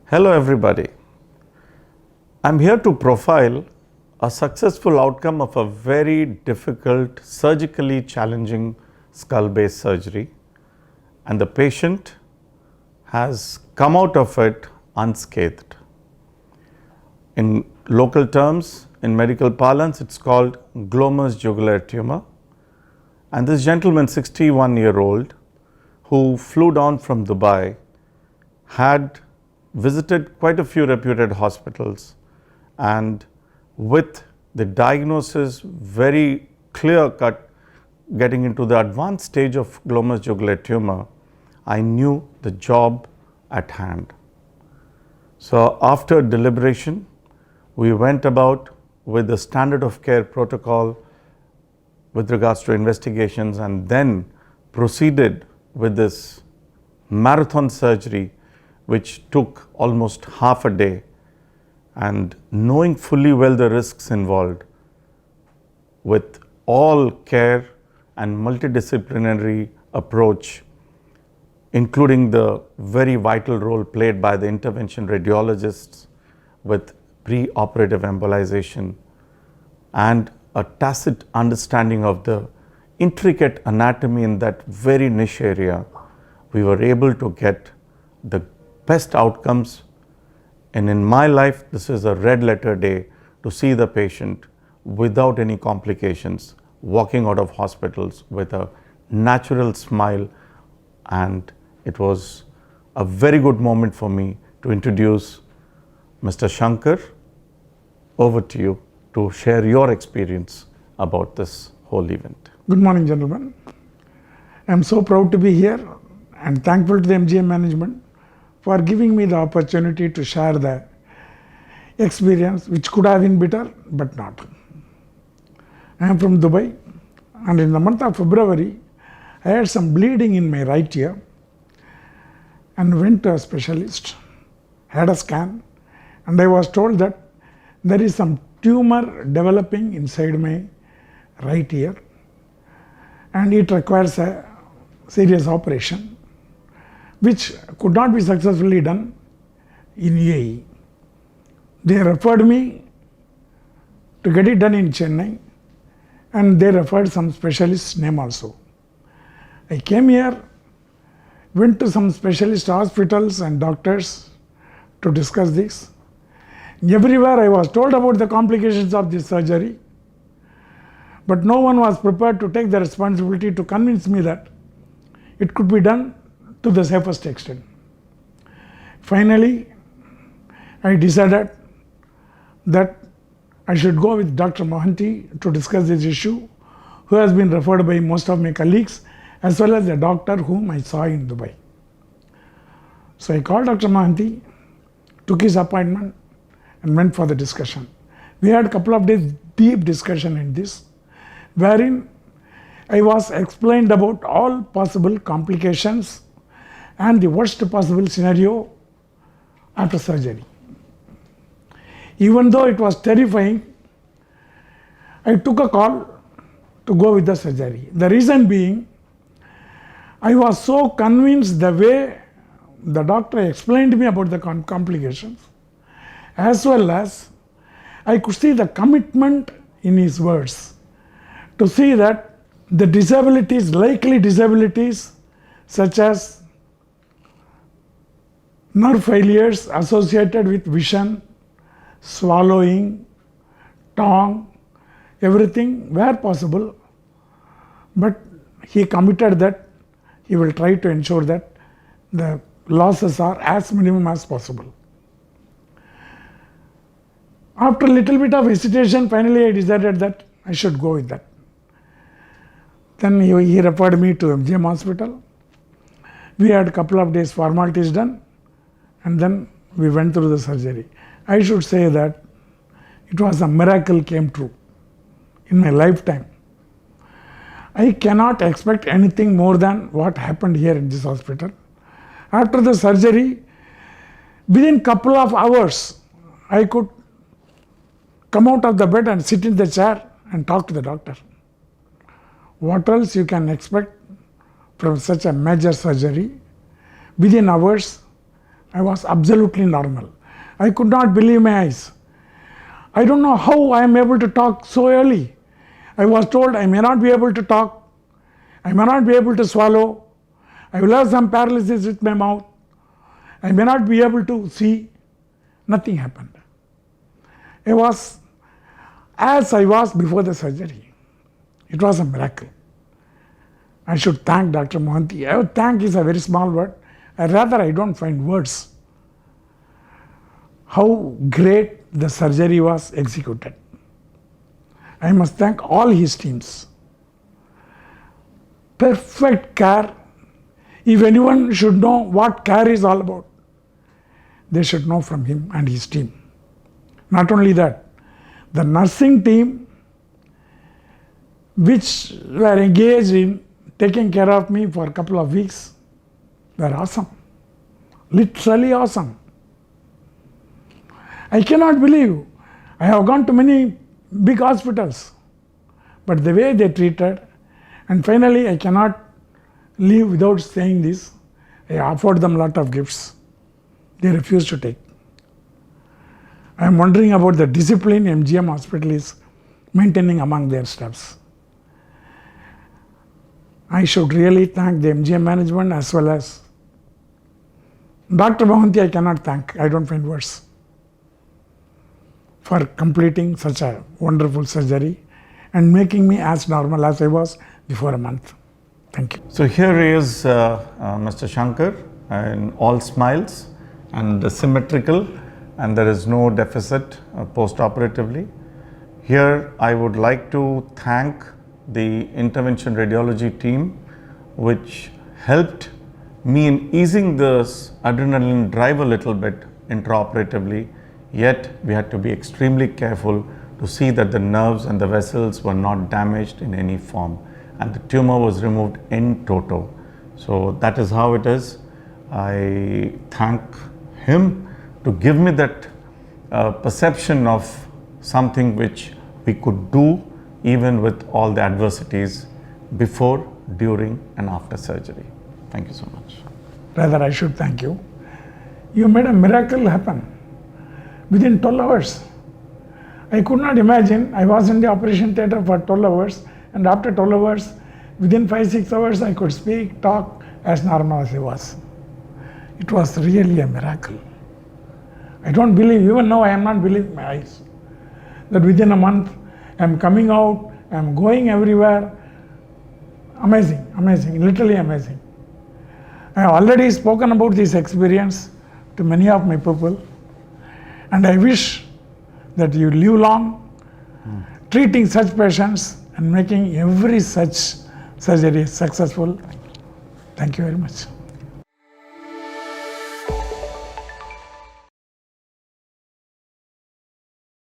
Hello everybody. I'm here to profile a successful outcome of a very difficult, surgically challenging skull-base surgery, and the patient has come out of it unscathed. In local terms, in medical parlance, it's called Glomus jugular tumor, and this gentleman, 61-year-old, who flew down from Dubai, had visited quite a few reputed hospitals, and with the diagnosis very clear cut, getting into the advanced stage of glomus jugular tumor, I knew the job at hand. So after deliberation, we went about with the standard of care protocol with regards to investigations, and then proceeded with this marathon surgery, which took almost half a day, and knowing fully well the risks involved, with all care and multidisciplinary approach, including the very vital role played by the intervention radiologists with pre-operative embolization and a tacit understanding of the intricate anatomy in that very niche area, we were able to get the best outcomes. And in my life, this is a red letter day to see the patient without any complications walking out of hospitals with a natural smile. And it was a very good moment for me to introduce Mr. Shankar. Over to you to share your experience about this whole event. Good morning, gentlemen. I am so proud to be here and thankful to the MGM management for giving me the opportunity to share the experience, which could have been better, but not. I am from Dubai, and in the month of February, I had some bleeding in my right ear and went to a specialist, had a scan, and I was told that there is some tumor developing inside my right ear and it requires a serious operation, which could not be successfully done in UAE. They referred me to get it done in Chennai, and they referred some specialist name also. I came here, went to some specialist hospitals and doctors to discuss this. Everywhere I was told about the complications of this surgery, but no one was prepared to take the responsibility to convince me that it could be done to the safest extent. Finally, I decided that I should go with Dr. Mohanty to discuss this issue, who has been referred by most of my colleagues, as well as the doctor whom I saw in Dubai. So I called Dr. Mohanty, took his appointment, and went for the discussion. We had a couple of days deep discussion in this, wherein I was explained about all possible complications and the worst possible scenario after surgery. Even though it was terrifying, I took a call to go with the surgery. The reason being, I was so convinced the way the doctor explained me about the complications, as well as I could see the commitment in his words to see that the disabilities, likely disabilities such as nerve failures associated with vision, swallowing, tongue, everything were possible, but he committed that he will try to ensure that the losses are as minimum as possible. After a little bit of hesitation, finally I decided that I should go with that. Then he referred me to MGM hospital. We had a couple of days formalities done, and then we went through the surgery. I should say that it was a miracle came true in my lifetime. I cannot expect anything more than what happened here in this hospital. After the surgery, within couple of hours, I could come out of the bed and sit in the chair and talk to the doctor. What else you can expect from such a major surgery? Within hours, I was absolutely normal. I could not believe my eyes. I don't know how I am able to talk so early. I was told I may not be able to talk. I may not be able to swallow. I will have some paralysis with my mouth. I may not be able to see. Nothing happened. I was as I was before the surgery. It was a miracle. I should thank Dr. Mohanty. Thank is a very small word. I don't find words. How great the surgery was executed. I must thank all his teams. Perfect care. If anyone should know what care is all about, they should know from him and his team. Not only that, the nursing team which were engaged in taking care of me for a couple of weeks were awesome. Literally awesome. I cannot believe. I have gone to many big hospitals, but the way they treated, and finally I cannot leave without saying this, I offered them a lot of gifts. They refused to take. I am wondering about the discipline MGM hospital is maintaining among their staffs. I should really thank the MGM management as well as Dr. Mohanty. I cannot thank. I don't find words for completing such a wonderful surgery and making me as normal as I was before a month. Thank you. So here is Mr. Shankar, and all smiles and symmetrical, and there is no deficit post-operatively. Here I would like to thank the intervention radiology team, which helped me in easing this adrenaline drive a little bit intraoperatively, yet we had to be extremely careful to see that the nerves and the vessels were not damaged in any form, and the tumor was removed in toto. So that is how it is. I thank him to give me that perception of something which we could do even with all the adversities before, during and after surgery. Thank you so much. Rather, I should thank you. You made a miracle happen within 12 hours. I could not imagine. I was in the operation theatre for 12 hours, and after 12 hours, within 5-6 hours, I could speak, talk as normal as I was. It was really a miracle. I don't believe, even now I am not believing my eyes, that within a month I am coming out, I am going everywhere. Amazing, amazing, literally amazing. I have already spoken about this experience to many of my people, and I wish that you live long, treating such patients and making every such surgery successful. Thank you very much.